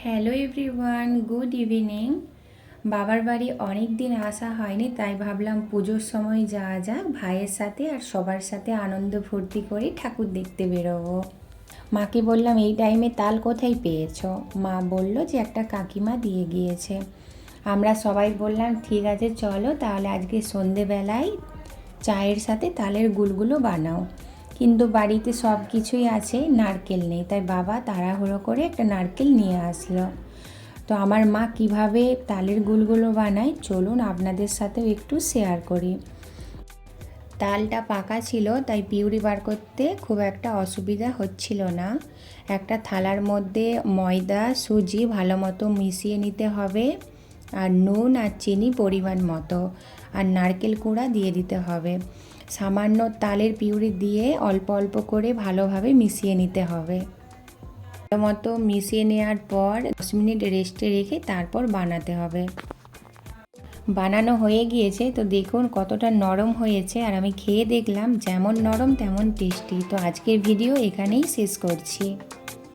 Hello everyone, good evening. বাবার বাড়ি অনেক দিন আসা হয়নি, তাই ভাবলাম পুজোর সময় যাওয়া যাক ভাইয়ের সাথে আর সবার সাথে আনন্দ ফুর্তি করে ঠাকুর দেখতে বেরোবো। মাকে বললাম এই টাইমে তাল কোথায় পেয়েছো? মা বলল যে একটা কাকিমা দিয়ে গিয়েছে। আমরা সবাই বললাম ঠিক আছে চলো তাহলে আজকে সন্ধেবেলায় চায়ের সাথে তালের গুলগুলো বানাও। কিন্তু বাড়িতে সব কিছুই আছে, নারকেল নেই, তাই বাবা তাড়াহুড়ো করে একটা নারকেল নিয়ে আসলো। তো আমার মা কিভাবে তালের গুলগুলো বানায় চলুন আপনাদের সাথেও একটু শেয়ার করি। তালটা পাকা ছিল তাই পিউরি বার করতে খুব একটা অসুবিধা হচ্ছিল না। একটা থালার মধ্যে ময়দা সুজি ভালো মতো মিশিয়ে নিতে হবে, আর নুন আর চিনি পরিমাণ মতো, আর নারকেল কুড়া দিয়ে দিতে হবে। সামান্য তালের পিউরি দিয়ে অল্প অল্প করে ভালোভাবে মিশিয়ে নিতে হবে। ভালো মতো মিশিয়ে নেওয়ার পর 10 মিনিট রেস্টে রেখে তারপর বানাতে হবে। বানানো হয়ে গিয়েছে, তো দেখুন কতটা নরম হয়েছে, আর আমি খেয়ে দেখলাম যেমন নরম তেমন টেস্টি। তো আজকের ভিডিও এখানেই শেষ করছি।